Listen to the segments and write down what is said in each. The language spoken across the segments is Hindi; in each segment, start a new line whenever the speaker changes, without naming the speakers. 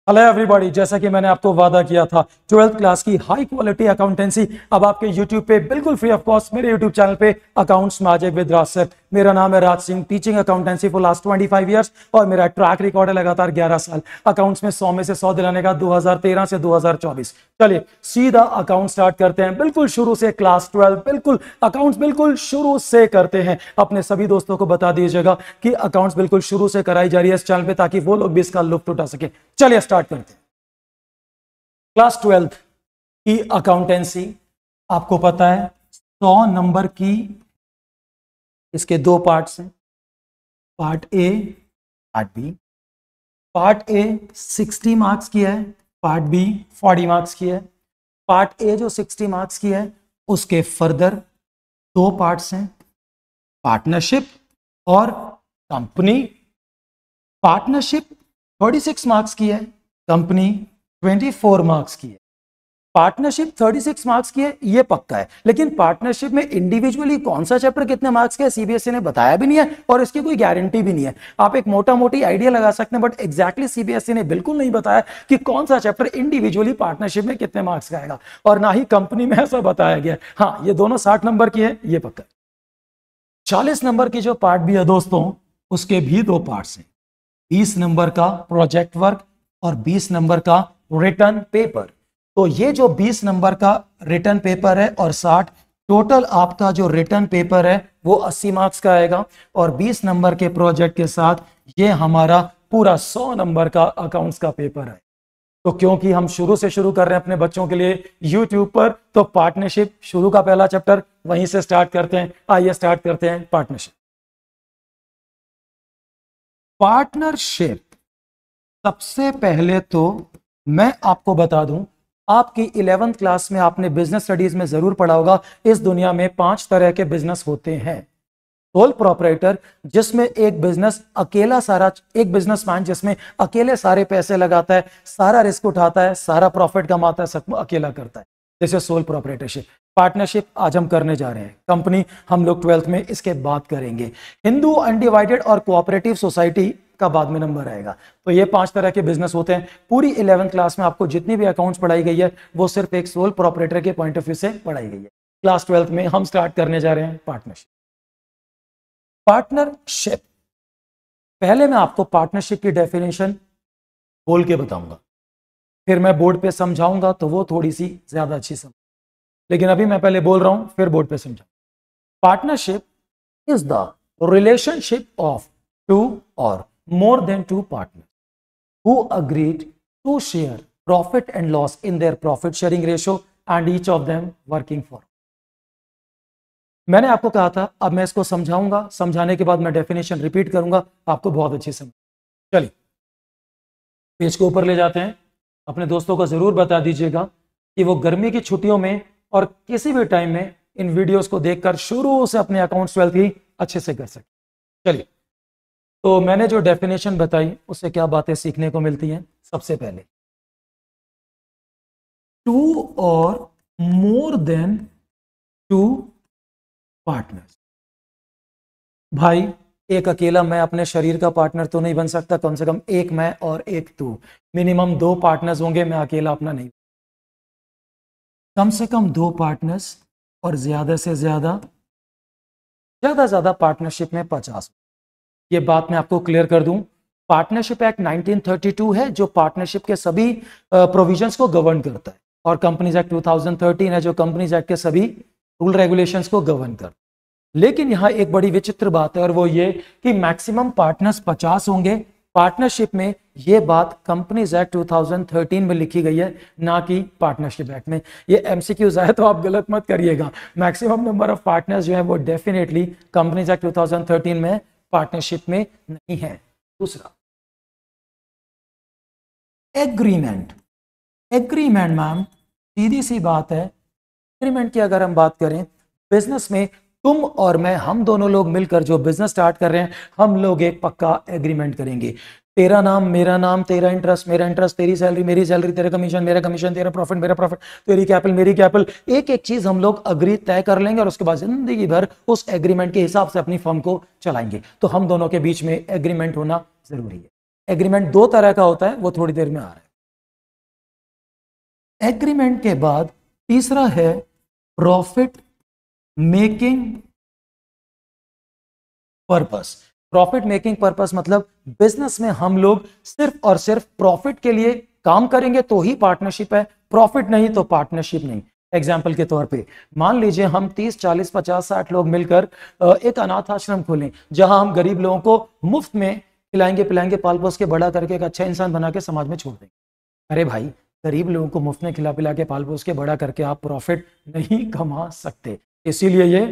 हेलो एवरीबॉडी, जैसा कि मैंने आपको वादा किया था 12th क्लास की हाई क्वालिटी अकाउंटेंसी अब आपके यूट्यूब पे बिल्कुल फ्री ऑफ कॉस्ट मेरे यूट्यूब चैनल पे accounts magic with Raj sir. मेरा नाम है Raj Singh, teaching accountancy for last 25 years और मेरा ट्रैक रिकॉर्ड है लगातार 11 साल अकाउंट्स में 100 में से 100 दिलाने का 2013 से 2024। चलिए सीधा अकाउंट स्टार्ट करते हैं, बिल्कुल शुरू से क्लास 12 बिल्कुल अकाउंट्स बिल्कुल शुरू से करते हैं। अपने सभी दोस्तों को बता दीजिएगा कि अकाउंट्स बिल्कुल शुरू से कराई जा रही है इस चैनल पे ताकि वो लोग भी इसका लुत्फ उठा सके। चलिए स्टार्ट करते हैं। क्लास 12 की अकाउंटेंसी आपको पता है 100 नंबर की, इसके दो पार्ट्स हैं, part A part B. Part A 60 marks की है, पार्ट बी 40 मार्क्स की है। पार्ट ए जो 60 मार्क्स की है उसके फर्दर दो पार्ट्स हैं, पार्टनरशिप और कंपनी। पार्टनरशिप 36 मार्क्स की है, कंपनी 24 मार्क्स की है। पार्टनरशिप 36 मार्क्स की है ये पक्का है, लेकिन पार्टनरशिप में इंडिविजुअली कौन सा चैप्टर कितने मार्क्स का है सीबीएसई ने बताया भी नहीं है और इसकी कोई गारंटी भी नहीं है। आप एक मोटा मोटी आइडिया लगा सकते हैं, बट एग्जैक्टली सीबीएसई ने बिल्कुल नहीं बताया कि कौन सा चैप्टर इंडिविजुअली पार्टनरशिप में कितने मार्क्स का आएगा, और ना ही कंपनी में ऐसा बताया गया। हाँ, ये दोनों 60 नंबर की है ये पक्का है। 40 नंबर की जो पार्ट भी है दोस्तों, उसके भी दो पार्ट्स हैं, 20 नंबर का प्रोजेक्ट वर्क और 20 नंबर का रिटर्न पेपर। तो ये जो 20 नंबर का रिटर्न पेपर है और 60 टोटल आपका जो रिटर्न पेपर है वो 80 मार्क्स का आएगा, और 20 नंबर के प्रोजेक्ट के साथ ये हमारा पूरा 100 नंबर का अकाउंट्स का पेपर है। तो क्योंकि हम शुरू से शुरू कर रहे हैं अपने बच्चों के लिए यूट्यूब पर, तो पार्टनरशिप शुरू का पहला चैप्टर वहीं से स्टार्ट करते हैं। आइए स्टार्ट करते हैं पार्टनरशिप। पार्टनरशिप सबसे पहले तो मैं आपको बता दूं, आपकी 11th क्लास में आपने बिजनेस स्टडीज में जरूर पढ़ा होगा, इस दुनिया में 5 तरह के बिजनेस होते हैं। सोल प्रोपराइटर जिसमें एक बिजनेस अकेला सारा, एक बिजनेसमैन जिसमें अकेले सारे पैसे लगाता है, सारा रिस्क उठाता है, सारा प्रॉफिट कमाता है, सब अकेला करता है, जैसे सोल प्रोपराइटरशिप। पार्टनरशिप आज हम करने जा रहे हैं, कंपनी हम लोग 12th में इसके बाद करेंगे। हिंदू अनडिवाइडेड और कोऑपरेटिव सोसाइटी का बाद में नंबर आएगा। तो ये 5 तरह के बिजनेस होते हैं। पूरी 11th क्लास में आपको जितनी भी अकाउंट्स पढ़ाई गई है वो सिर्फ एक सोल प्रोपराइटर के पॉइंट ऑफ व्यू से पढ़ाई गई है। क्लास 12th में हम स्टार्ट करने जा रहे हैं पार्टनरशिप। पार्टनरशिप, पहले मैं आपको पार्टनरशिप की डेफिनेशन बोल के बताऊंगा, फिर मैं बोर्ड पे समझाऊंगा तो वो थोड़ी सी ज्यादा अच्छी समझ, लेकिन अभी मैं पहले बोल रहा हूं फिर बोर्ड पे समझाऊंगा। Partnership is the relationship of 2 और more than 2 partners who agreed to share profit and loss in their profit sharing ratio and each of them working for। मैंने आपको कहा था, अब मैं इसको समझाऊंगा, समझाने के बाद मैं डेफिनेशन रिपीट करूंगा, आपको बहुत अच्छी समझ। चलिए पेज को ऊपर ले जाते हैं। अपने दोस्तों को जरूर बता दीजिएगा कि वो गर्मी की छुट्टियों में और किसी भी टाइम में इन वीडियोस को देखकर शुरू से अपने अकाउंट्स 12th ही अच्छे से कर सके। चलिए, तो मैंने जो डेफिनेशन बताई उससे क्या बातें सीखने को मिलती हैं। सबसे पहले 2 और मोर देन 2 पार्टनर्स। भाई एक अकेला मैं अपने शरीर का पार्टनर तो नहीं बन सकता, कम से कम एक मैं और एक तू, मिनिमम 2 पार्टनर्स होंगे, मैं अकेला अपना नहीं। कम से कम 2 पार्टनर्स और ज्यादा से ज्यादा पार्टनरशिप में 50। ये बात मैं आपको क्लियर कर दूं, पार्टनरशिप एक्ट 1932 है जो पार्टनरशिप के सभी प्रोविजंस को गवर्न करता है, और कंपनीज एक्ट 2013 है जो कंपनीज एक्ट के सभी रूल रेगुलेशंस को गवर्न करता है। लेकिन यहां एक बड़ी विचित्र बात है, और वो ये कि मैक्सिमम पार्टनर्स 50 होंगे पार्टनरशिप में। ये बात कंपनीज एक्ट 2013 में लिखी गई है, ना कि पार्टनरशिप एक्ट में। ये एमसीक्यूज है तो आप गलत मत करिएगा। मैक्सिमम नंबर ऑफ पार्टनर्स जो है वो डेफिनेटली कंपनीज एक्ट 2013 में, पार्टनरशिप में नहीं है। दूसरा एग्रीमेंट। एग्रीमेंट मैम सीधी सी बात है, एग्रीमेंट की अगर हम बात करें, बिजनेस में तुम और मैं, हम दोनों लोग मिलकर जो बिजनेस स्टार्ट कर रहे हैं, हम लोग एक पक्का एग्रीमेंट करेंगे। तेरा नाम मेरा नाम, तेरा इंटरेस्ट मेरा इंटरेस्ट, तेरी सैलरी मेरी सैलरी, तेरा कमीशन मेरा कमीशन, तेरा प्रॉफिट मेरा प्रॉफिट, तेरी कैपिटल मेरी कैपिटल, एक एक चीज हम लोग अग्री तय कर लेंगे और उसके बाद जिंदगी भर उस एग्रीमेंट के हिसाब से अपनी फर्म को चलाएंगे। तो हम दोनों के बीच में एग्रीमेंट होना जरूरी है। एग्रीमेंट 2 तरह का होता है, वो थोड़ी देर में आ रहा है। एग्रीमेंट के बाद तीसरा है profit making purpose. Profit making purpose मतलब बिजनेस में हम लोग सिर्फ और सिर्फ प्रॉफिट के लिए काम करेंगे तो ही पार्टनरशिप है, प्रॉफिट नहीं तो पार्टनरशिप नहीं। एग्जाम्पल के तौर पे मान लीजिए हम 30 40 50 60 लोग मिलकर एक अनाथ आश्रम खोलें जहां हम गरीब लोगों को मुफ्त में खिलाएंगे पिलाएंगे पाल पोस के बड़ा करके एक अच्छा इंसान बना के समाज में छोड़ देंगे। अरे भाई, गरीब लोगों को मुफ्त में खिला पिला के पाल पोस के बड़ा करके आप प्रॉफिट नहीं कमा सकते, इसीलिए ये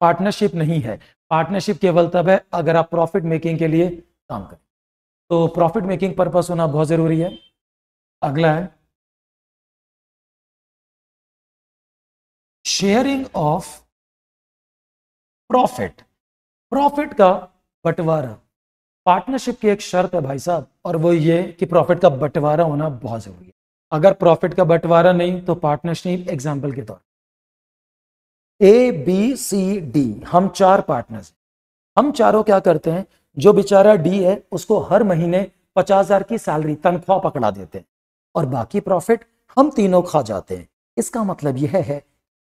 पार्टनरशिप नहीं है। पार्टनरशिप केवल तब है अगर आप प्रॉफिट मेकिंग के लिए काम करें, तो प्रॉफिट मेकिंग पर्पस होना बहुत जरूरी है। अगला है शेयरिंग ऑफ प्रॉफिट। प्रॉफिट का बंटवारा पार्टनरशिप की एक शर्त है भाई साहब, और वो ये कि प्रॉफिट का बंटवारा होना बहुत जरूरी है। अगर प्रॉफिट का बंटवारा नहीं तो पार्टनरशिप, एग्जाम्पल के तौर ए बी सी डी, हम 4 पार्टनर्स, हम चारों क्या करते हैं, जो बेचारा डी है उसको हर महीने 50,000 की सैलरी तनख्वाह पकड़ा देते हैं और बाकी प्रॉफिट हम तीनों खा जाते हैं। इसका मतलब यह है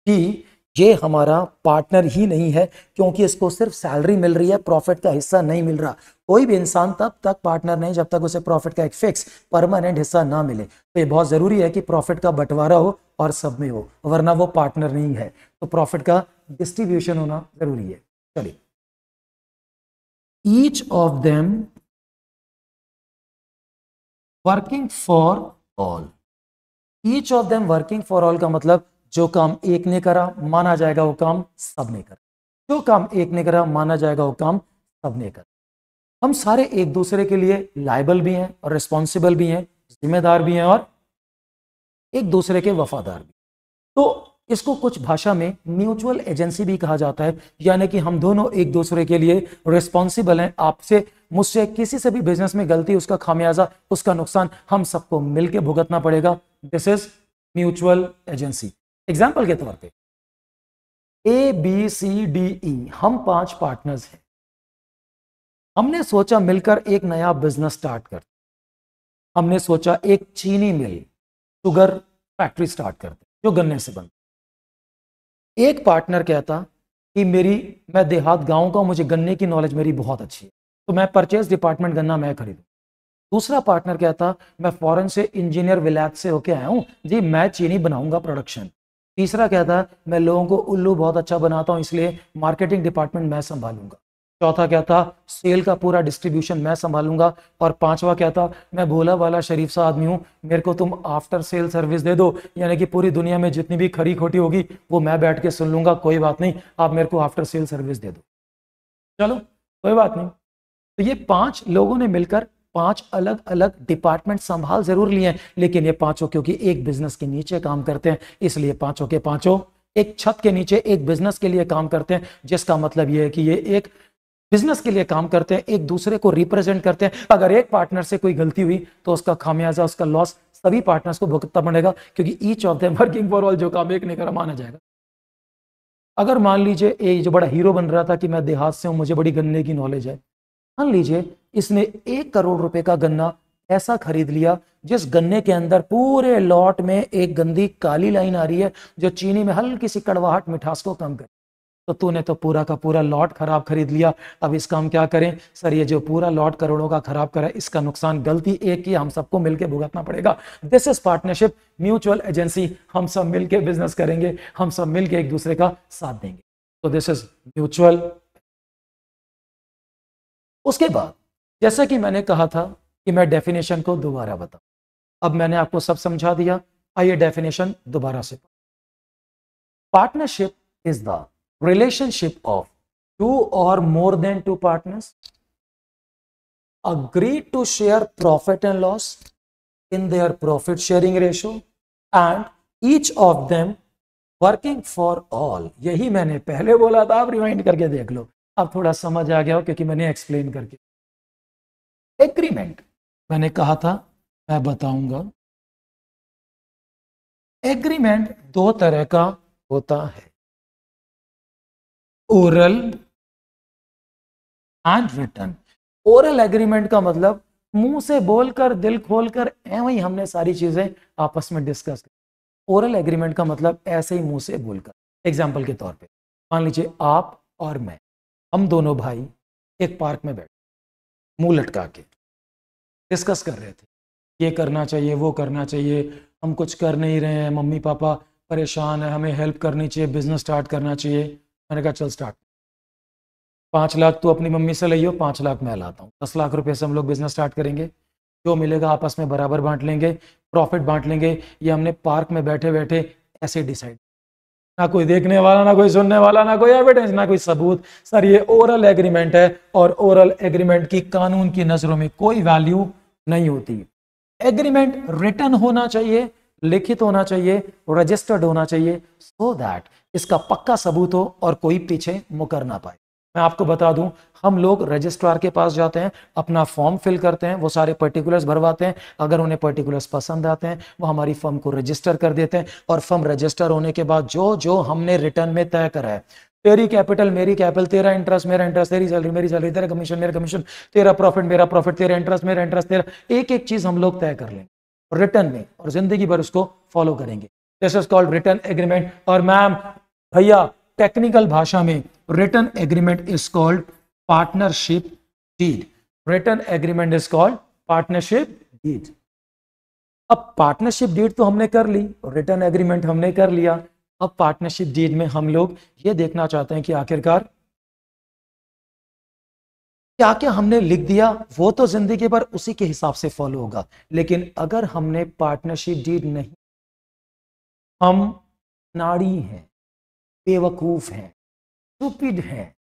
कि ये हमारा पार्टनर ही नहीं है, क्योंकि इसको सिर्फ सैलरी मिल रही है, प्रॉफिट का हिस्सा नहीं मिल रहा। कोई भी इंसान तब तक पार्टनर नहीं जब तक उसे प्रॉफिट का एक फिक्स परमानेंट हिस्सा ना मिले। तो ये बहुत जरूरी है कि प्रॉफिट का बंटवारा हो और सब में हो, वरना वो पार्टनर नहीं है। तो प्रॉफिट का डिस्ट्रीब्यूशन होना जरूरी है। चलिए, each of them working for all. Each of them working for all का मतलब जो काम एक ने करा माना जाएगा वो काम सब ने करा, जो काम एक ने करा माना जाएगा वो काम सब ने करा। हम सारे एक दूसरे के लिए लायबल भी हैं और रिस्पॉन्सिबल भी हैं, जिम्मेदार भी हैं और एक दूसरे के वफादार भी। तो इसको कुछ भाषा में म्यूचुअल एजेंसी भी कहा जाता है, यानी कि हम दोनों एक दूसरे के लिए रिस्पॉन्सिबल हैं। आपसे मुझसे किसी से भी बिजनेस में गलती, उसका खामियाजा, उसका नुकसान हम सबको मिलकर भुगतना पड़ेगा। This is mutual agency. Example के तौर पे A B C D E, हम 5 पार्टनर्स हैं। हमने सोचा मिलकर एक नया बिजनेस स्टार्ट कर, हमने सोचा एक चीनी मिल, शुगर फैक्ट्री स्टार्ट करते जो गन्ने से बनती। एक पार्टनर कहता कि मैं देहात गांव का, मुझे गन्ने की नॉलेज मेरी बहुत अच्छी है, तो मैं परचेज डिपार्टमेंट गन्ना मैं खरीदूं। दूसरा पार्टनर कहता मैं फॉरेन से इंजीनियर विलायत से होके आया हूं जी, मैं चीनी बनाऊंगा प्रोडक्शन। तीसरा कहता मैं लोगों को उल्लू बहुत अच्छा बनाता हूं इसलिए मार्केटिंग डिपार्टमेंट मैं संभालूंगा। चौथा कहता सेल का पूरा डिस्ट्रीब्यूशन मैं संभालूंगा। और पांचवा कहता मैं भोला वाला शरीफ सा आदमी हूं, मेरे को तुम आफ्टर सेल सर्विस दे दो, यानी कि पूरी दुनिया में जितनी भी खरी खोटी होगी वो मैं बैठ के सुन लूंगा, कोई बात नहीं, आप मेरे को आफ्टर सेल सर्विस दे दो, चलो कोई बात नहीं। तो ये 5 लोगों ने मिलकर 5 अलग अलग डिपार्टमेंट संभाल जरूर लिए हैं, लेकिन ये पांचों क्योंकि एक बिजनेस के नीचे काम करते हैं, इसलिए पांचों के पांचों एक छत के नीचे एक बिजनेस के लिए काम करते हैं। जिसका मतलब ये है कि ये एक बिजनेस के लिए काम करते हैं, एक दूसरे को रिप्रेजेंट करते हैं। अगर एक पार्टनर से कोई गलती हुई तो उसका खामियाजा, उसका लॉस सभी पार्टनर्स को भुगतना पड़ेगा, क्योंकि each of them working for all, जो काम एक ने करा माना जाएगा। अगर मान लीजिए ये जो बड़ा हीरो बन रहा था कि मैं देहात से हूं, मुझे बड़ी गन्ने की नॉलेज है, मान लीजिए इसने 1 करोड़ रुपए का गन्ना ऐसा खरीद लिया जिस गन्ने के अंदर पूरे लॉट में एक गंदी काली लाइन आ रही है जो चीनी में हल्की सी कड़वाहट मिठास को कम करे। तो तूने तो पूरा का पूरा लॉट खराब खरीद लिया। अब इसका हम क्या करें? सर ये जो पूरा लॉट करोड़ों का खराब करा, इसका नुकसान गलती एक की, हम सबको मिलकर भुगतना पड़ेगा। This is partnership, mutual agency. हम सब मिलकर बिजनेस करेंगे, हम सब मिलकर एक दूसरे का साथ देंगे। तो दिस इज म्यूचुअल। उसके बाद जैसा कि मैंने कहा था कि मैं डेफिनेशन को दोबारा बताऊं, अब मैंने आपको सब समझा दिया, आइए डेफिनेशन दोबारा से। Partnership is the relationship of 2 or more than 2 partners agree to share profit and loss in their profit sharing ratio and each of them working for all। यही मैंने पहले बोला था, आप रिवाइंड करके देख लो, अब थोड़ा समझ आ गया हो क्योंकि मैंने एक्सप्लेन करके। एग्रीमेंट मैंने कहा था मैं बताऊंगा। एग्रीमेंट 2 तरह का होता है, oral and written. Oral agreement का मतलब मुंह से बोलकर दिल खोलकर वही हमने सारी चीजें आपस में डिस्कस की। ओरल एग्रीमेंट का मतलब ऐसे ही मुंह से बोलकर। एग्जाम्पल के तौर पे मान लीजिए आप और मैं, हम दोनों भाई एक पार्क में बैठे मुंह लटका के डिस्कस कर रहे थे, ये करना चाहिए वो करना चाहिए, हम कुछ कर नहीं रहे हैं, मम्मी पापा परेशान है, हमें हेल्प करनी चाहिए, बिजनेस स्टार्ट करना चाहिए। मैंने कहा चल स्टार्ट, 5 लाख तू अपनी मम्मी से लियो, 5 लाख मैं लाता हूँ, 10 लाख रुपए से हम लोग बिजनेस स्टार्ट करेंगे, जो मिलेगा आपस में बराबर बांट लेंगे, प्रॉफिट बांट लेंगे। ये हमने पार्क में बैठे बैठे ऐसे डिसाइड, ना कोई देखने वाला, ना कोई सुनने वाला, ना कोई एविडेंस, ना कोई सबूत। सर ये ओरल एग्रीमेंट है और ओरल एग्रीमेंट की कानून की नजरों में कोई वैल्यू नहीं होती। एग्रीमेंट रिटन होना चाहिए, लिखित होना चाहिए, रजिस्टर्ड होना चाहिए, सो दैट इसका पक्का सबूत हो और कोई पीछे मुकर ना पाए। मैं आपको बता दूं, हम लोग रजिस्ट्रार के पास जाते हैं, अपना फॉर्म फिल करते हैं, वो सारे पर्टिकुलर्स भरवाते हैं, अगर उन्हें पर्टिकुलर्स पसंद आते हैं वो हमारी फर्म को रजिस्टर कर देते हैं, और फर्म रजिस्टर होने के बाद जो जो हमने रिटर्न में तय करा है, तेरी कैपिटल मेरी कैपिटल, तेरा इंटरेस्ट मेरा इंटरेस्ट, तेरी सैलरी मेरी सैलरी, तेरा कमीशन मेरा कमीशन, तेरा प्रॉफिट मेरा प्रॉफिट, तेरा इंटरेस्ट मेरा इंटरेस्ट, तेरा एक एक चीज हम लोग तय कर लेंगे रिटर्न में और जिंदगी भर उसको फॉलो करेंगे। This is called written agreement. और मैम भैया टेक्निकल भाषा में written agreement is called partnership deed. Written agreement is called partnership deed. अब पार्टनरशिप डीड तो हमने कर ली, रिटर्न एग्रीमेंट हमने कर लिया, अब पार्टनरशिप डीड में हम लोग ये देखना चाहते हैं कि आखिरकार क्या क्या हमने लिख दिया, वो तो जिंदगी भर उसी के हिसाब से फॉलो होगा। लेकिन अगर हमने पार्टनरशिप डीड नहीं, हम नाड़ी हैं, बेवकूफ हैं, स्टूपिड हैं,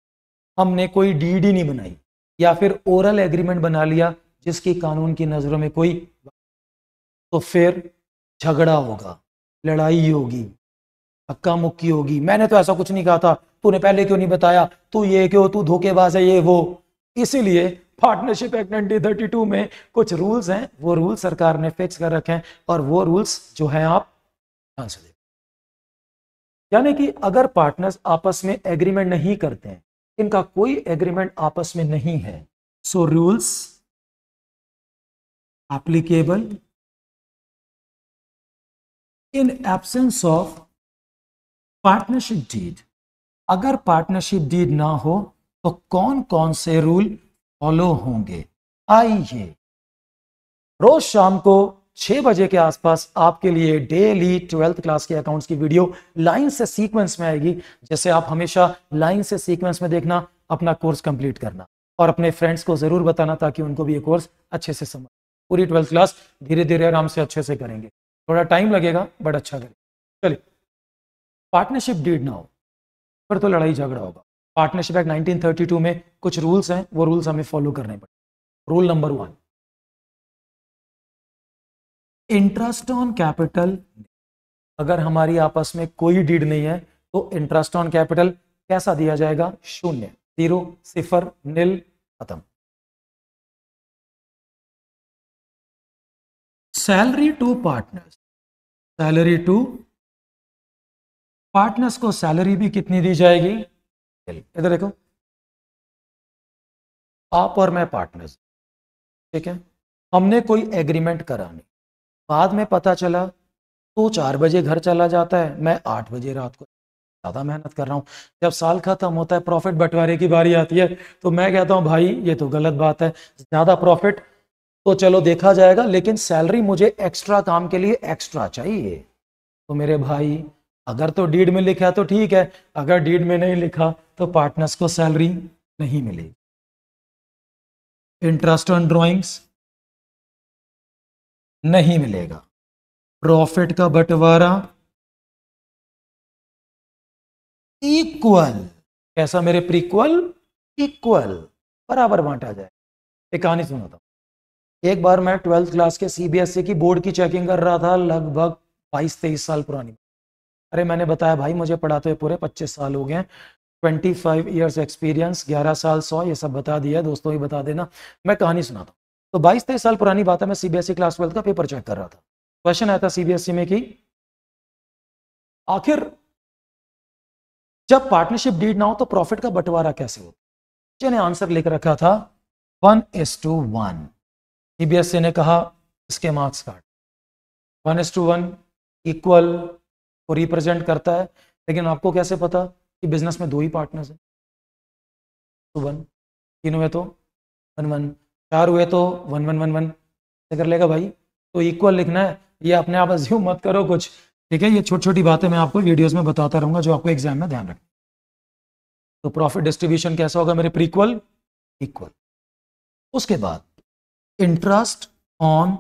हमने कोई डीड ही नहीं बनाई या फिर ओरल एग्रीमेंट बना लिया जिसकी कानून की नजरों में कोई, तो फिर झगड़ा होगा, लड़ाई होगी, हक्का मुक्की होगी। मैंने तो ऐसा कुछ नहीं कहा था, तूने पहले क्यों नहीं बताया, तू ये क्यों, तू धोखेबाज है, ये वो। इसीलिए पार्टनरशिप एक्ट 1932 में कुछ रूल्स हैं, वो रूल्स सरकार ने फिक्स कर रखे हैं और वो रूल्स जो हैं आप ध्यान से देखिए। यानी कि अगर पार्टनर्स आपस में एग्रीमेंट नहीं करते हैं, इनका कोई एग्रीमेंट आपस में नहीं है, so rules applicable in absence of partnership deed. अगर पार्टनरशिप डीड ना हो तो कौन कौन से रूल फॉलो होंगे? आइए रोज शाम को 6 बजे के आसपास आपके लिए डेली 12th क्लास के अकाउंट्स की वीडियो लाइन से सीक्वेंस में आएगी। जैसे आप हमेशा लाइन से सीक्वेंस में देखना, अपना कोर्स कंप्लीट करना और अपने फ्रेंड्स को जरूर बताना ताकि उनको भी ये कोर्स अच्छे से समझ। पूरी 12th क्लास धीरे धीरे आराम से अच्छे से करेंगे, थोड़ा टाइम लगेगा बट अच्छा करेंगे। चलिए, पार्टनरशिप डीड ना हो फिर तो लड़ाई झगड़ा होगा। पार्टनरशिप एक्ट 1932 में कुछ रूल्स हैं, वो रूल्स हमें फॉलो करने पड़े। Rule number 1, interest on capital. अगर हमारी आपस में कोई डीड नहीं है तो इंटरेस्ट ऑन कैपिटल कैसा दिया जाएगा? 0, 0, 0, नील, खत्म। Salary to partners, salary to partners को सैलरी भी कितनी दी जाएगी? इधर देखो, आप और मैं पार्टनर्स, ठीक है, हमने कोई एग्रीमेंट करा नहीं, बाद में पता चला तो 4 बजे घर चला जाता है, मैं 8 बजे रात को ज़्यादा मेहनत कर रहा हूँ। जब साल खत्म होता है, प्रॉफिट बंटवारे की बारी आती है, तो मैं कहता हूँ भाई ये तो गलत बात है, ज़्यादा प्रॉफिट तो चलो देखा जाएगा लेकिन सैलरी मुझे एक्स्ट्रा काम के लिए एक्स्ट्रा चाहिए। तो मेरे भाई अगर तो डीड में लिखा तो ठीक है, अगर डीड में नहीं लिखा तो पार्टनर्स को सैलरी नहीं मिलेगी। इंटरेस्ट ऑन ड्रॉइंग्स नहीं मिलेगा, प्रॉफिट का बंटवारा इक्वल, कैसा मेरे प्रीक्वल? इक्वल, बराबर बांटा जाए। एक कहानी सुनाता हूं। एक बार मैं 12th क्लास के सीबीएसई की बोर्ड की चेकिंग कर रहा था, लगभग 22-23 साल पुरानी। अरे मैंने बताया भाई मुझे पढ़ाते हुए पूरे 25 साल हो गए, 25 ईयर्स एक्सपीरियंस, 11 साल 100, ये सब बता दिया, दोस्तों ही बता देना। मैं कहानी सुनाता हूँ। तो 22-23 साल पुरानी बात है, मैं सीबीएसई क्लास 12 का पेपर चेक कर रहा था। क्वेश्चन आया था सीबीएसई में कि आखिर जब पार्टनरशिप डीड ना हो तो प्रॉफिट का बंटवारा कैसे हो? मैंने आंसर लिख रखा था 1:1। सीबीएसई ने कहा इसके मार्क्स काट, 1:1 इक्वल को रिप्रेजेंट करता है, लेकिन आपको कैसे पता कि बिजनेस में 2 ही पार्टनर्स हैं? 1 3 हुए तो 1 4 हुए तो 1 कर लेगा भाई, तो इक्वल लिखना है, ये अपने आप अज्यूम मत करो कुछ, ठीक है। ये छोटी छोटी बातें मैं आपको वीडियोस में बताता रहूंगा जो आपको एग्जाम में ध्यान रखना। तो प्रॉफिट डिस्ट्रीब्यूशन कैसा होगा मेरे प्रीक्वल, इक्वल। उसके बाद इंटरेस्ट ऑन,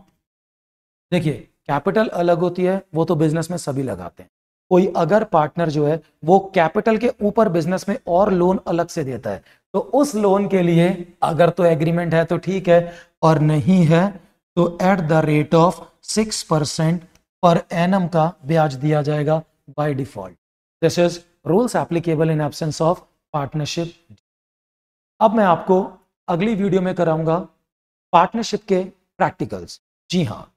देखिए कैपिटल अलग होती है, वो तो बिजनेस में सभी लगाते हैं। कोई अगर पार्टनर जो है वो कैपिटल के ऊपर बिजनेस में और लोन अलग से देता है, तो उस लोन के लिए अगर तो एग्रीमेंट है तो ठीक है, और नहीं है तो at the rate of 6% per annum का ब्याज दिया जाएगा by default. This is rules applicable in absence of partnership. अब मैं आपको अगली वीडियो में कराऊंगा पार्टनरशिप के प्रैक्टिकल्स। जी हाँ,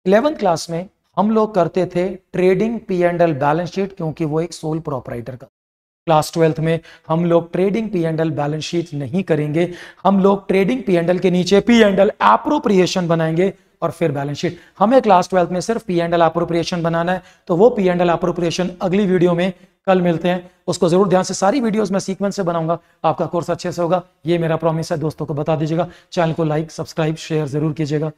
11th क्लास में हम लोग करते थे ट्रेडिंग P&L बैलेंस शीट, क्योंकि वो एक सोल प्रोपराइटर का। क्लास 12th में हम लोग ट्रेडिंग P&L बैलेंस शीट नहीं करेंगे, हम लोग ट्रेडिंग P&L के नीचे P&L एप्रोप्रिएशन बनाएंगे और फिर बैलेंस शीट। हमें क्लास 12th में सिर्फ P&L एप्रोप्रिएशन बनाना है, तो वो P&L एप्रोप्रिएशन अगली वीडियो में कल मिलते हैं। उसको जरूर ध्यान से, सारी वीडियोस में सीक्वेंस से बनाऊंगा, आपका कोर्स अच्छे से होगा, ये मेरा प्रॉमिस है। दोस्तों को बता दीजिएगा, चैनल को लाइक सब्सक्राइब शेयर जरूर कीजिएगा।